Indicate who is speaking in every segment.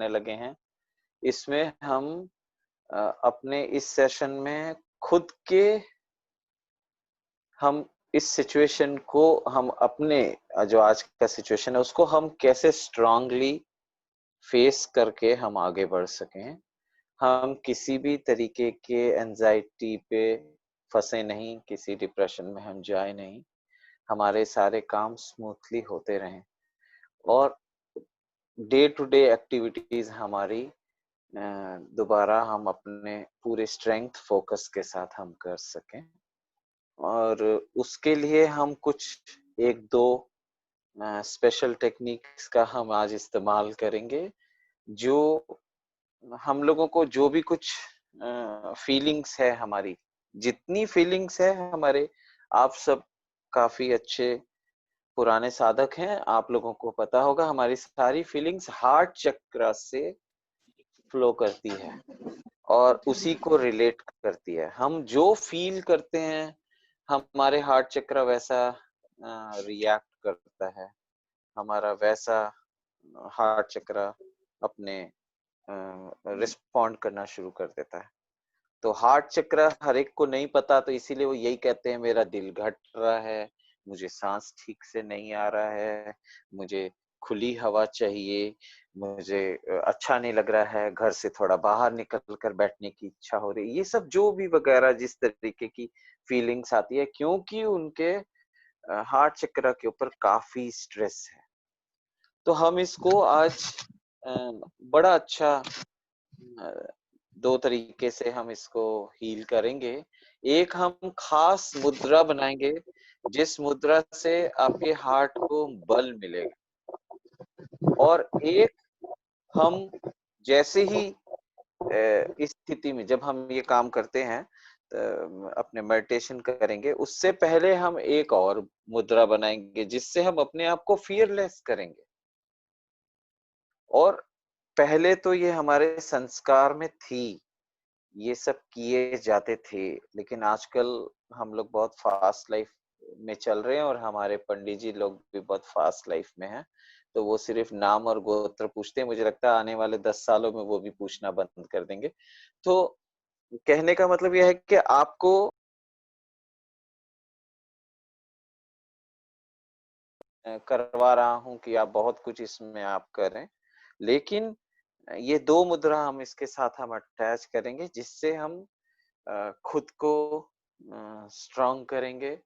Speaker 1: लगे हैं। इसमें हम अपने इस सेशन में खुद के हम इस सिचुएशन को हम अपने जो आज का सिचुएशन है उसको हम कैसे स्ट्रांगली फेस करके हम आगे बढ़ सकें। हम किसी भी तरीके के एंजाइटी पे फंसे नहीं, किसी डिप्रेशन में हम जाए नहीं, हमारे सारे काम स्मूथली होते रहें और डे टू डे एक्टिविटीज हमारी दोबारा हम अपने पूरे स्ट्रेंथ फोकस के साथ हम कर सकें। और उसके लिए हम कुछ एक दो स्पेशल टेक्निक्स का हम आज इस्तेमाल करेंगे, जो हम लोगों को जो भी कुछ फीलिंग्स है हमारी, जितनी फीलिंग्स है हमारे, आप सब काफी अच्छे पुराने साधक हैं, आप लोगों को पता होगा हमारी सारी फीलिंग्स हार्ट चक्र से फ्लो करती है और उसी को रिलेट करती है। हम जो फील करते हैं हमारे हार्ट चक्र वैसा रिएक्ट करता है, हमारा वैसा हार्ट चक्र अपने रिस्पॉन्ड करना शुरू कर देता है। तो हार्ट चक्र हर एक को नहीं पता, तो इसीलिए वो यही कहते हैं मेरा दिल घट रहा है, मुझे सांस ठीक से नहीं आ रहा है, मुझे खुली हवा चाहिए, मुझे अच्छा नहीं लग रहा है, घर से थोड़ा बाहर निकल कर बैठने की इच्छा हो रही है। ये सब जो भी वगैरह जिस तरीके की फीलिंग्स आती है, क्योंकि उनके हार्ट चक्र के ऊपर काफी स्ट्रेस है। तो हम इसको आज बड़ा अच्छा दो तरीके से हम इसको हील करेंगे। एक हम खास मुद्रा बनाएंगे जिस मुद्रा से आपके हार्ट को बल मिलेगा, और एक हम जैसे ही इस स्थिति में जब हम ये काम करते हैं अपने मेडिटेशन करेंगे, उससे पहले हम एक और मुद्रा बनाएंगे जिससे हम अपने आप को फियरलेस करेंगे। और पहले तो ये हमारे संस्कार में थी, ये सब किए जाते थे, लेकिन आजकल हम लोग बहुत फास्ट लाइफ में चल रहे हैं और हमारे पंडित जी लोग भी बहुत फास्ट लाइफ में हैं, तो वो सिर्फ नाम और गोत्र पूछते हैं। मुझे लगता है आने वाले 10 सालों में वो भी पूछना बंद कर देंगे। तो कहने का मतलब यह है कि आपको करवा रहा हूँ कि आप बहुत कुछ इसमें आप करें, लेकिन ये दो मुद्रा हम इसके साथ हम अटैच करेंगे जिससे हम खुद को स्ट्रांग करेंगे,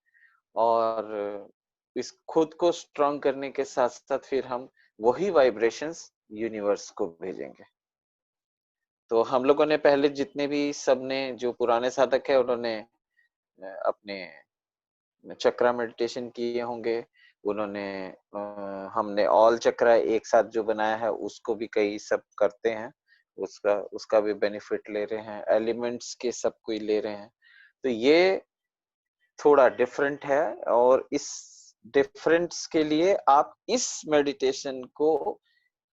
Speaker 1: और इस खुद को स्ट्रांग करने के साथ साथ फिर हम वही वाइब्रेशंस यूनिवर्स को भेजेंगे। तो हम लोगों ने पहले जितने भी सबने जो पुराने साधक है उन्होंने अपने चक्रा मेडिटेशन किए होंगे, उन्होंने हमने ऑल चक्रा एक साथ जो बनाया है उसको भी कई सब करते हैं, उसका उसका भी बेनिफिट ले रहे हैं, एलिमेंट्स के सब कोई ले रहे हैं। तो ये थोड़ा डिफरेंट है, और इस डिफरेंस के लिए आप इस मेडिटेशन को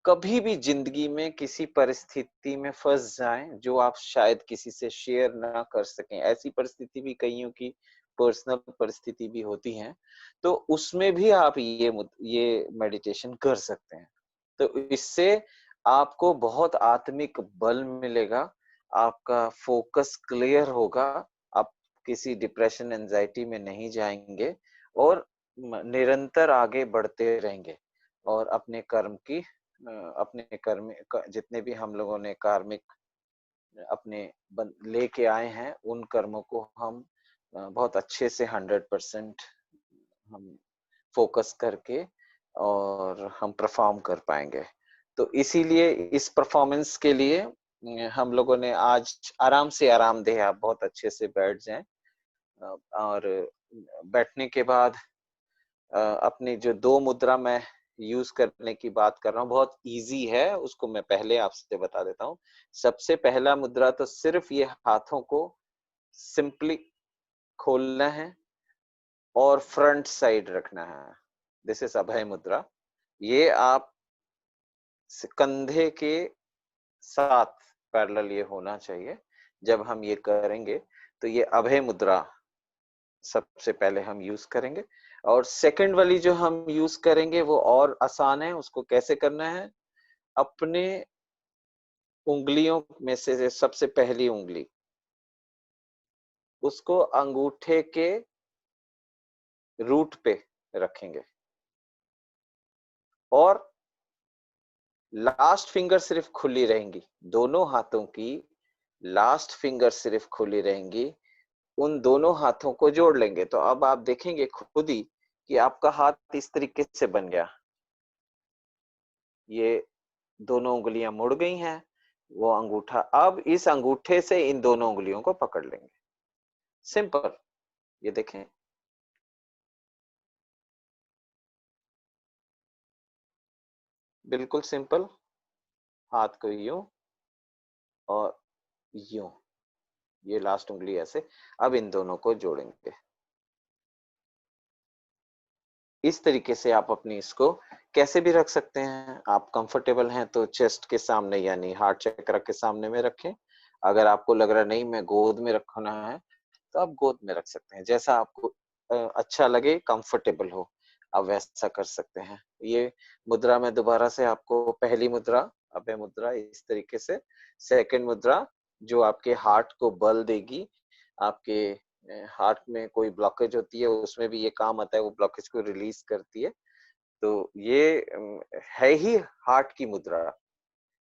Speaker 1: कभी भी जिंदगी में किसी परिस्थिति में फंस जाएं जो आप शायद किसी से शेयर ना कर सकें, ऐसी परिस्थिति भी कईयों की पर्सनल परिस्थिति भी होती है, तो उसमें भी आप ये मेडिटेशन कर सकते हैं। तो इससे आपको बहुत आत्मिक बल मिलेगा, आपका फोकस क्लियर होगा, आप किसी डिप्रेशन एंजाइटी में नहीं जाएंगे और निरंतर आगे बढ़ते रहेंगे, और अपने कर्म की अपने कर्म जितने भी हम लोगों ने कार्मिक अपने लेके आए हैं उन कर्मों को हम बहुत अच्छे से 100% हम फोकस करके और हम परफॉर्म कर पाएंगे। तो इसीलिए इस परफॉर्मेंस के लिए हम लोगों ने आज आरामदेह आप बहुत अच्छे से बैठ जाएं, और बैठने के बाद अपनी जो दो मुद्रा मैं यूज करने की बात कर रहा हूँ बहुत इजी है, उसको मैं पहले आपसे बता देता हूँ। सबसे पहला मुद्रा तो सिर्फ ये हाथों को सिंपली खोलना है और फ्रंट साइड रखना है। दिस इज अभय मुद्रा। ये आप कंधे के साथ पैरेलल ये होना चाहिए। जब हम ये करेंगे तो ये अभय मुद्रा सबसे पहले हम यूज करेंगे, और सेकंड वाली जो हम यूज करेंगे वो और आसान है। उसको कैसे करना है, अपने उंगलियों में से सबसे पहली उंगली, उसको अंगूठे के रूट पे रखेंगे और लास्ट फिंगर सिर्फ खुली रहेंगी। दोनों हाथों की लास्ट फिंगर सिर्फ खुली रहेंगी। उन दोनों हाथों को जोड़ लेंगे तो अब आप देखेंगे खुद ही कि आपका हाथ इस तरीके से बन गया। ये दोनों उंगलियां मुड़ गई हैं। वो अंगूठा, अब इस अंगूठे से इन दोनों उंगलियों को पकड़ लेंगे। सिंपल। ये देखें, बिल्कुल सिंपल। हाथ को यूं और यूं, ये लास्ट उंगली ऐसे। अब इन दोनों को जोड़ेंगे। इस तरीके से आप अपनी इसको कैसे भी रख सकते हैं। आप कंफर्टेबल हैं तो चेस्ट के सामने यानी हार्ट चक्र के सामने में रखें। अगर आपको लग रहा नहीं मैं गोद में रखना है तो आप गोद में रख सकते हैं। जैसा आपको अच्छा लगे, कंफर्टेबल हो, आप वैसा कर सकते हैं। ये मुद्रा में दोबारा से आपको पहली मुद्रा अभय मुद्रा इस तरीके से, सेकंड मुद्रा जो आपके हार्ट को बल देगी, आपके हार्ट में कोई ब्लॉकेज होती है उसमें भी ये काम आता है, वो ब्लॉकेज को रिलीज करती है। तो ये है ही हार्ट की मुद्रा,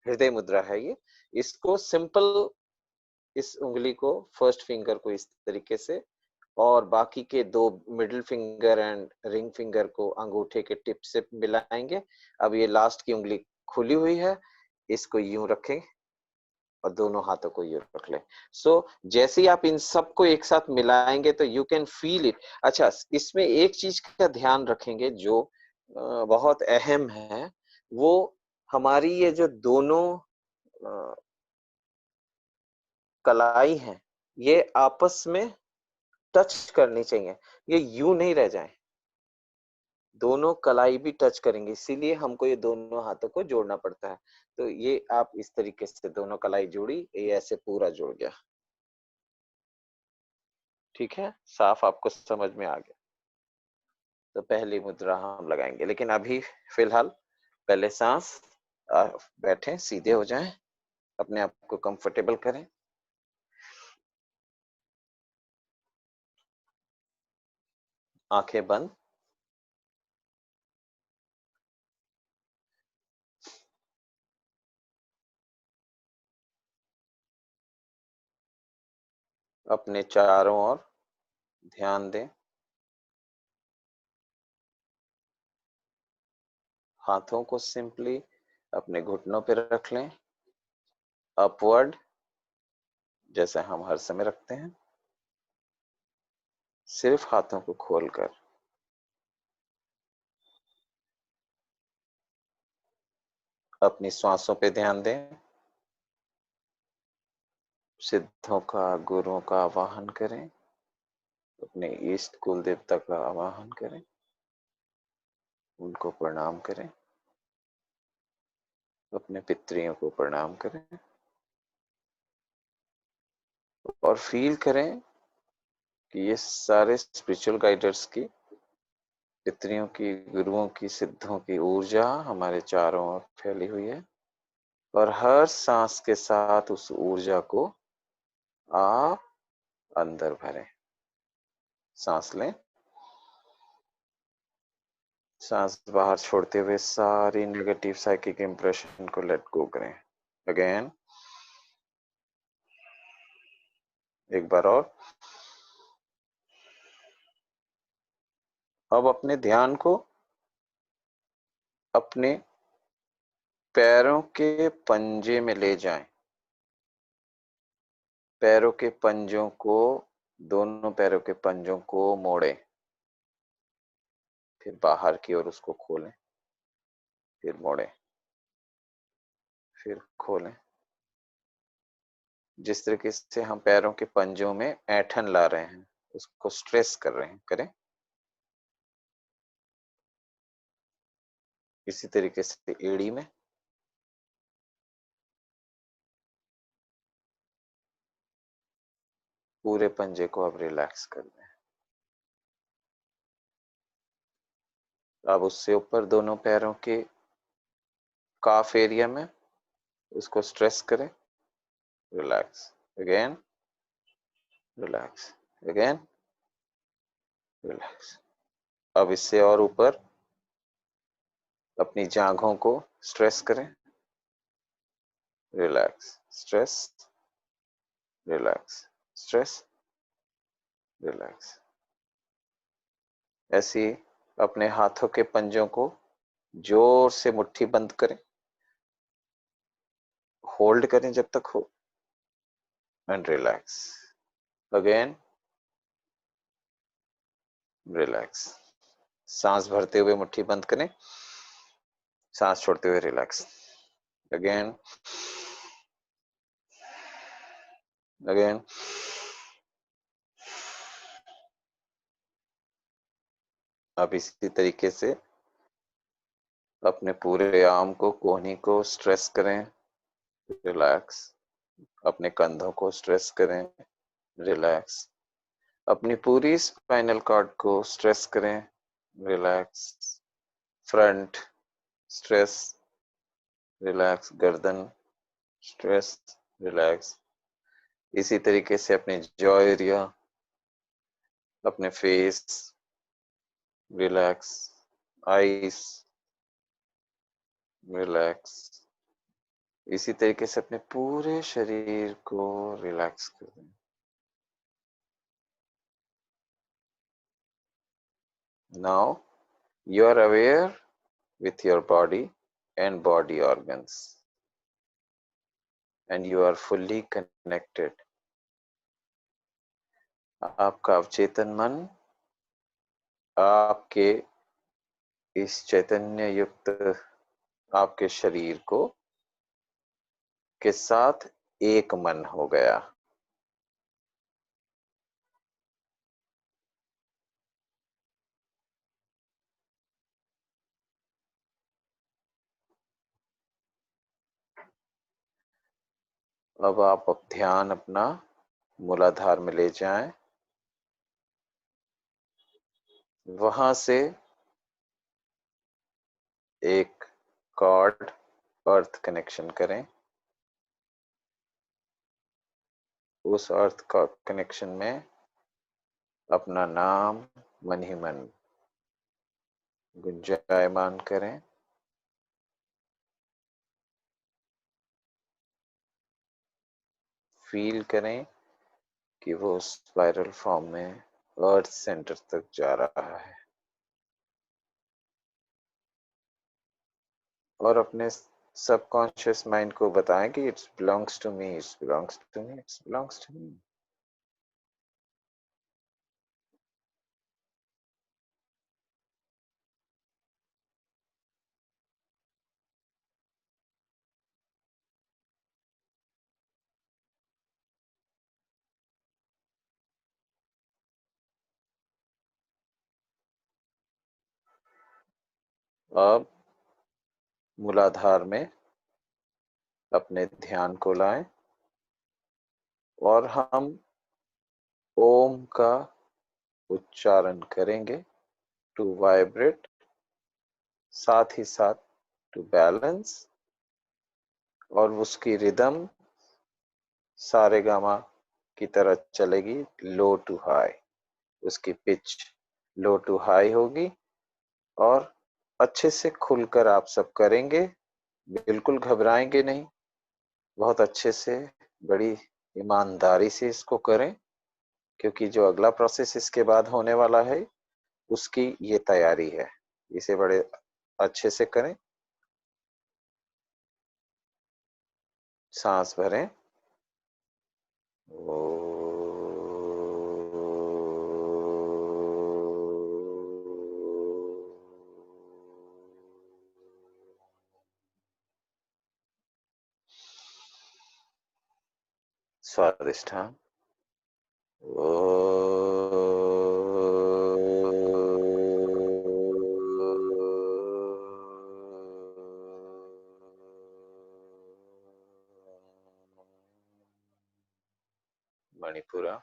Speaker 1: हृदय मुद्रा है ये। इसको सिंपल, इस उंगली को, फर्स्ट फिंगर को इस तरीके से और बाकी के दो middle finger and ring finger को अंगूठे के टिप से मिलाएंगे। अब ये लास्ट की उंगली खुली हुई है, इसको यूं रखें और दोनों हाथों को यूं रख लें। सो जैसे ही आप इन सबको एक साथ मिलाएंगे तो यू कैन फील इट। अच्छा, इसमें एक चीज का ध्यान रखेंगे जो बहुत अहम है, वो हमारी ये जो दोनों अ, कलाई हैं, ये आपस में टच करनी चाहिए। ये यूं नहीं रह जाए, दोनों कलाई भी टच करेंगे, इसीलिए हमको ये दोनों हाथों को जोड़ना पड़ता है। तो ये आप इस तरीके से दोनों कलाई जोड़ी, ये ऐसे पूरा जुड़ गया। ठीक है, साफ आपको समझ में आ गया। तो पहली मुद्रा हम लगाएंगे, लेकिन अभी फिलहाल पहले सांस, बैठें, सीधे हो जाएं, अपने आप को कंफर्टेबल करें। आंखें बंद। अपने चारों ओर ध्यान दें। हाथों को सिंपली अपने घुटनों पर रख लें, अपवर्ड, जैसे हम हर समय रखते हैं। सिर्फ हाथों को खोलकर अपनी श्वासों पे ध्यान दें। सिद्धों का, गुरुओं का आवाहन करें, अपने इष्ट कुल देवता का आवाहन करें, उनको प्रणाम करें, अपने पितरियों को प्रणाम करें और फील करें कि ये सारे स्पिरिचुअल गाइडर्स की, पितरियों की, गुरुओं की, सिद्धों की ऊर्जा हमारे चारों ओर फैली हुई है और हर सांस के साथ उस ऊर्जा को आप अंदर भरें। सांस लें, सांस बाहर छोड़ते हुए सारी नेगेटिव साइकिक इंप्रेशन को लेट गो करें। अगेन, एक बार और। अब अपने ध्यान को अपने पैरों के पंजे में ले जाएं। पैरों के पंजों को, दोनों पैरों के पंजों को मोड़ें, फिर बाहर की ओर उसको खोलें, फिर मोड़ें, फिर खोलें। जिस तरीके से हम पैरों के पंजों में ऐंठन ला रहे हैं, उसको स्ट्रेस कर रहे हैं, करें। इसी तरीके से एड़ी में, पूरे पंजे को अब रिलैक्स कर दें। अब उससे ऊपर दोनों पैरों के काफ एरिया में उसको स्ट्रेस करें। Relax again, relax again, relax. अब इससे और ऊपर अपनी जांघों को स्ट्रेस करें, relax, stress, relax, stress, relax. ऐसे ही अपने हाथों के पंजों को जोर से मुट्ठी बंद करें, होल्ड करें जब तक हो, एंड रिलैक्स अगेन, रिलैक्स। सांस भरते हुए मुट्ठी बंद करें, सांस छोड़ते हुए रिलैक्स अगेन, अगेन। अब इसी तरीके से अपने पूरे आर्म को, कोहनी को स्ट्रेस करें, रिलैक्स। अपने कंधों को स्ट्रेस करें, रिलैक्स। अपनी पूरी स्पाइनल कॉर्ड को स्ट्रेस करें, रिलैक्स। Front stress, relax. गर्दन स्ट्रेस, रिलैक्स। इसी तरीके से अपने जॉ एरिया, अपने फेस, रिलैक्स। Eyes, relax. इसी तरीके से अपने पूरे शरीर को रिलैक्स कर दें। Now you are aware with your body and body organs, and you are fully connected. आपका अवचेतन मन आपके इस चैतन्य युक्त आपके शरीर को के साथ एक मन हो गया। अब आप ध्यान अपना मूलाधार में ले जाएं, वहां से एक कॉर्ड अर्थ कनेक्शन करें। उस अर्थ का कनेक्शन में अपना नाम मन ही मन गुंजायमान करें। फील करें कि वो स्पाइरल फॉर्म में अर्थ सेंटर तक जा रहा है, और अपने सबकॉन्शियस माइंड को बताएं कि it's belongs to me, it's belongs to me, it's belongs to me. अब मूलाधार में अपने ध्यान को लाएं और हम ओम का उच्चारण करेंगे टू वाइब्रेट, साथ ही साथ टू बैलेंस, और उसकी रिदम सारेगामा की तरह चलेगी, लो टू हाई। उसकी पिच लो टू हाई होगी, और अच्छे से खुलकर आप सब करेंगे, बिल्कुल घबराएंगे नहीं। बहुत अच्छे से, बड़ी ईमानदारी से इसको करें, क्योंकि जो अगला प्रोसेस इसके बाद होने वाला है उसकी ये तैयारी है। इसे बड़े अच्छे से करें। सांस भरें, स्वादिष्ठान, मणिपुरा,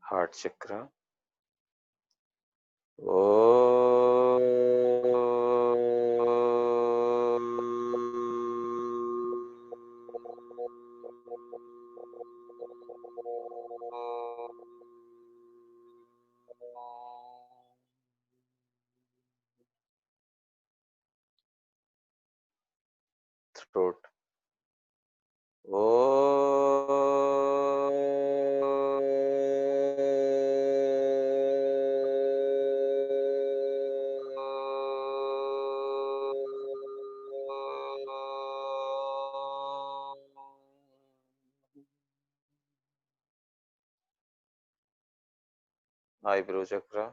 Speaker 1: हार्ट चक्र। ओम। थ्रोट। आईब्रो चक्र।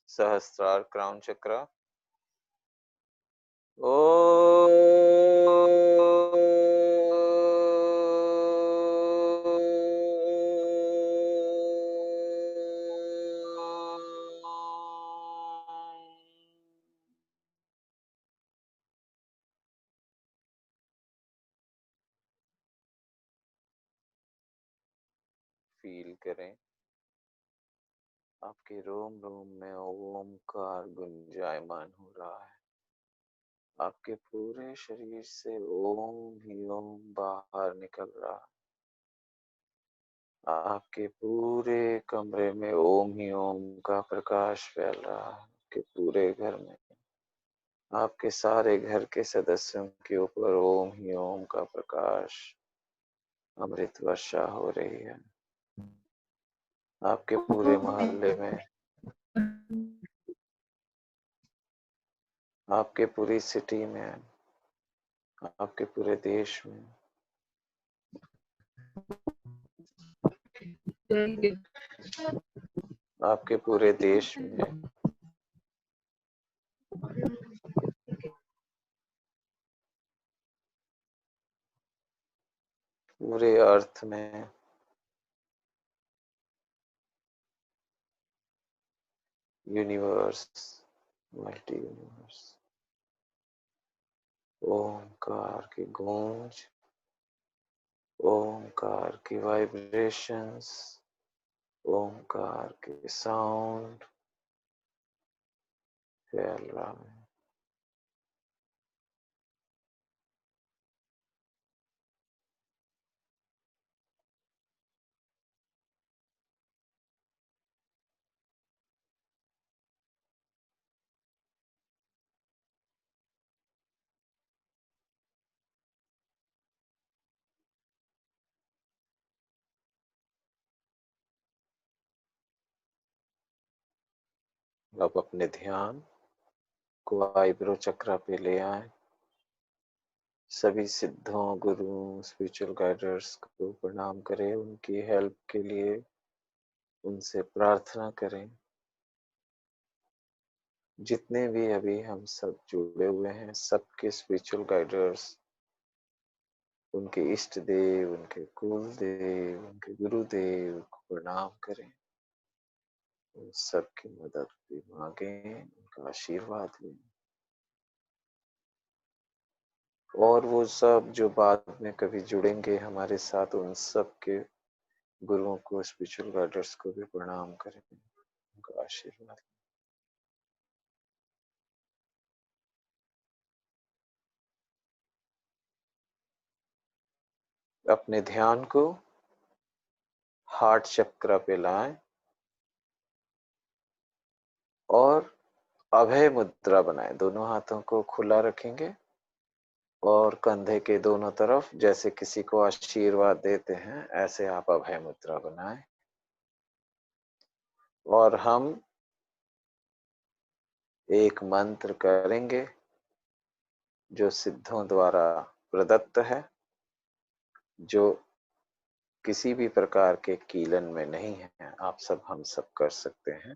Speaker 1: सहस्त्रार क्राउन चक्र। ओ। फील करें आपके रोम रोम में ओमकार गुंजायमान हो रहा है। आपके पूरे शरीर से ओम ही ओम बाहर निकल रहा है। आपके पूरे कमरे में ओम ही ओम का प्रकाश फैल रहा है। आपके पूरे घर में, आपके सारे घर के सदस्यों के ऊपर ओम ही ओम का प्रकाश, अमृत वर्षा हो रही है। आपके पूरे मोहल्ले में, आपके पूरी सिटी में, आपके पूरे देश में, आपके पूरे देश में, पूरे अर्थ में, यूनिवर्स, मल्टी यूनिवर्स, ओमकार की गूंज, ओमकार की वाइब्रेशंस, ओमकार के साउंड फैल रहा है। अब अपने ध्यान को आईब्रो चक्र पे ले आए। सभी सिद्धों, गुरुओं, स्पिरिचुअल गाइडर्स को प्रणाम करें। उनकी हेल्प के लिए उनसे प्रार्थना करें। जितने भी अभी हम सब जुड़े हुए हैं, सबके स्पिरिचुअल गाइडर्स, उनके इष्ट देव, उनके कुल देव, उनके गुरुदेव को प्रणाम करें। उन सबकी मदद भी मांगे, उनका आशीर्वाद लें। और वो सब जो बाद में कभी जुड़ेंगे हमारे साथ, उन सब के गुरुओं को, स्पिरिचुअल गाइडर्स को भी प्रणाम करें, उनका आशीर्वाद। अपने ध्यान को हार्ट चक्र पे लाएं और अभय मुद्रा बनाएं। दोनों हाथों को खुला रखेंगे और कंधे के दोनों तरफ जैसे किसी को आशीर्वाद देते हैं, ऐसे आप अभय मुद्रा बनाएं। और हम एक मंत्र करेंगे जो सिद्धों द्वारा प्रदत्त है, जो किसी भी प्रकार के कीलन में नहीं है। आप सब, हम सब कर सकते हैं।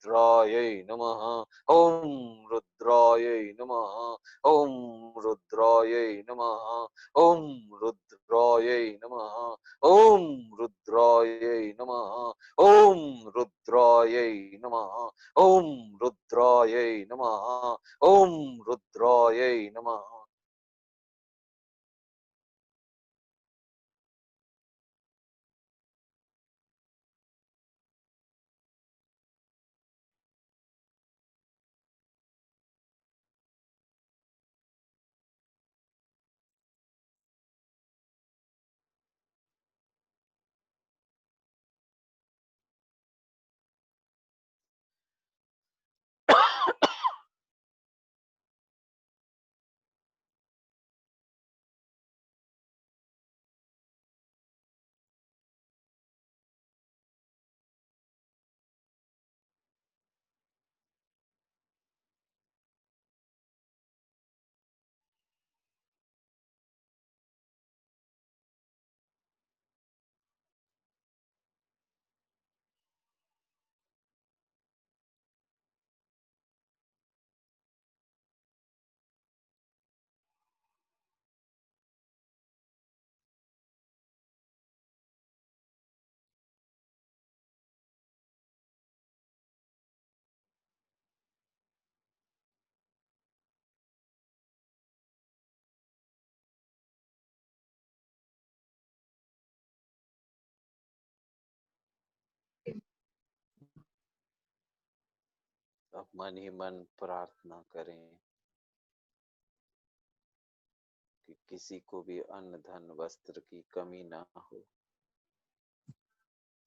Speaker 1: रुद्रायै नमः, ॐ रुद्रायै नमः, ॐ रुद्रायै नमः, ॐ रुद्रायै नमः, ॐ रुद्रायै नमः, ॐ रुद्रायै नमः, ॐ रुद्रायै नमः, ॐ रुद्रायै नमः। अब मन ही मन प्रार्थना करें कि किसी को भी अन्न धन वस्त्र की कमी ना हो,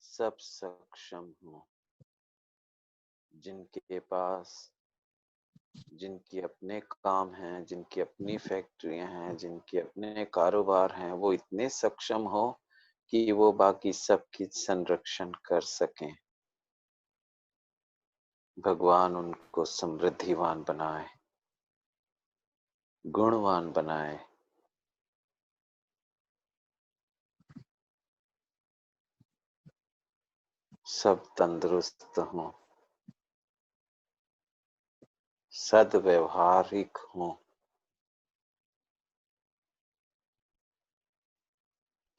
Speaker 1: सब सक्षम हो। जिनके पास, जिनकी अपने काम हैं, जिनकी अपनी फैक्ट्रियां हैं, जिनके अपने कारोबार हैं, वो इतने सक्षम हो कि वो बाकी सबकी संरक्षण कर सकें। भगवान उनको समृद्धिवान बनाए, गुणवान बनाए, सब तंदुरुस्त हों, सद्व्यवहारिक हों,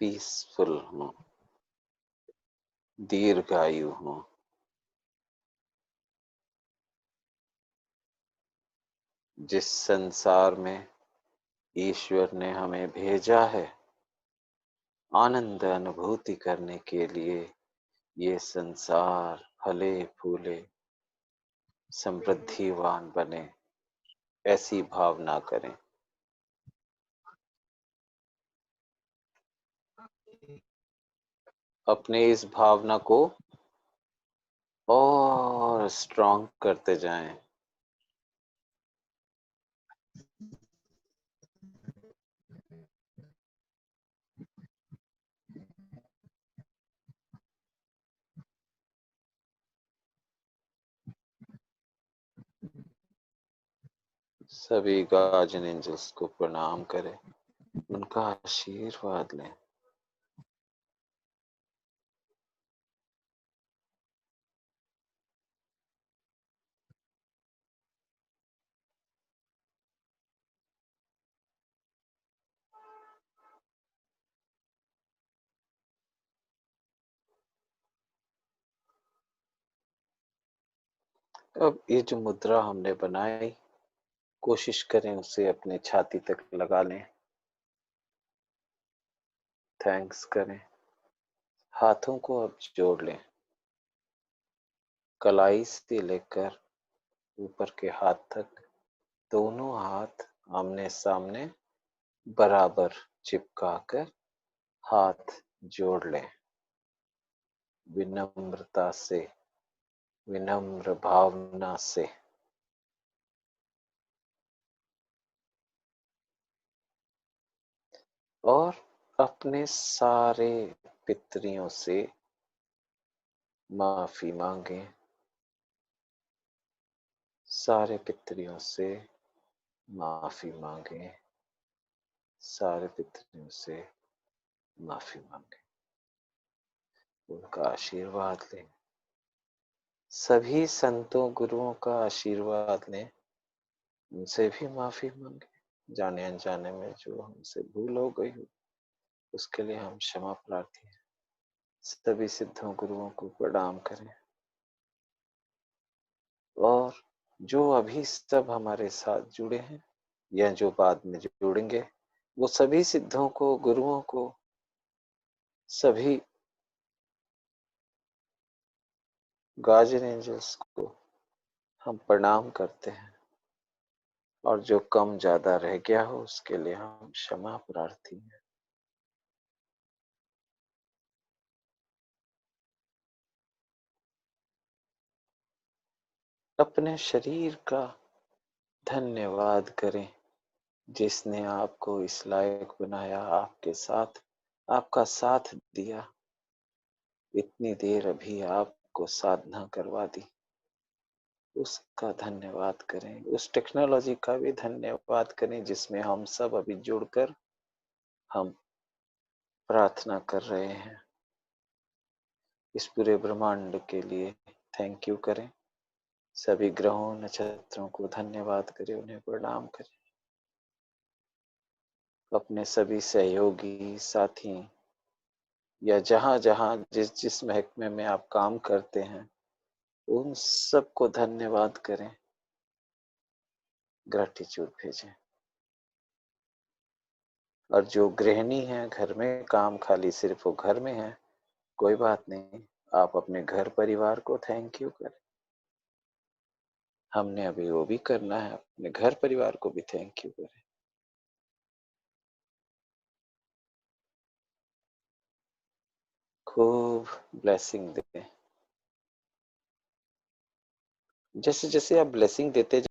Speaker 1: पीसफुल हों, दीर्घायु हों। जिस संसार में ईश्वर ने हमें भेजा है आनंद अनुभूति करने के लिए, ये संसार फले फूले समृद्धिवान बने, ऐसी भावना करें। अपने इस भावना को और स्ट्रॉन्ग करते जाएं। सभी गार्जियन एंजल्स को प्रणाम करें, उनका आशीर्वाद लें। अब ये जो मुद्रा हमने बनाई, कोशिश करें उसे अपने छाती तक लगा लें। थैंक्स करें। हाथों को अब जोड़ लें, कलाई से लेकर ऊपर के हाथ तक। दोनों हाथ आमने सामने बराबर चिपकाकर हाथ जोड़ लें, विनम्रता से, विनम्र भावना से। और अपने सारे पितरियों से माफी मांगे, सारे पितरियों से माफी मांगे, सारे पितरियों से माफी मांगे, उनका आशीर्वाद लें। सभी संतों गुरुओं का आशीर्वाद लें, उनसे भी माफी मांगे, जाने अनजाने में जो हमसे भूल हो गई हो उसके लिए हम क्षमा प्रार्थी हैं। सभी सिद्धों गुरुओं को प्रणाम करें और जो अभी सब हमारे साथ जुड़े हैं या जो बाद में जुड़ेंगे, वो सभी सिद्धों को, गुरुओं को, सभी गार्जियन एंजल्स को हम प्रणाम करते हैं और जो कम ज्यादा रह गया हो उसके लिए हम क्षमा प्रार्थी हैं। अपने शरीर का धन्यवाद करें जिसने आपको इस लायक बनाया, आपके साथ आपका साथ दिया, इतनी देर अभी आपको साधना करवा दी, उसका धन्यवाद करें। उस टेक्नोलॉजी का भी धन्यवाद करें जिसमें हम सब अभी जुड़कर हम प्रार्थना कर रहे हैं। इस पूरे ब्रह्मांड के लिए थैंक यू करें। सभी ग्रहों नक्षत्रों को धन्यवाद करें, उन्हें प्रणाम करें। अपने सभी सहयोगी साथी या जहां जहां जिस जिस महकमे में आप काम करते हैं उन सबको धन्यवाद करें, ग्रेटिट्यूड भेजें। और जो गृहिणी है घर में काम खाली सिर्फ वो घर में है, कोई बात नहीं, आप अपने घर परिवार को थैंक यू करें। हमने अभी वो भी करना है, अपने घर परिवार को भी थैंक यू करें। खूब ब्लेसिंग दें। जैसे जैसे आप ब्लेसिंग देते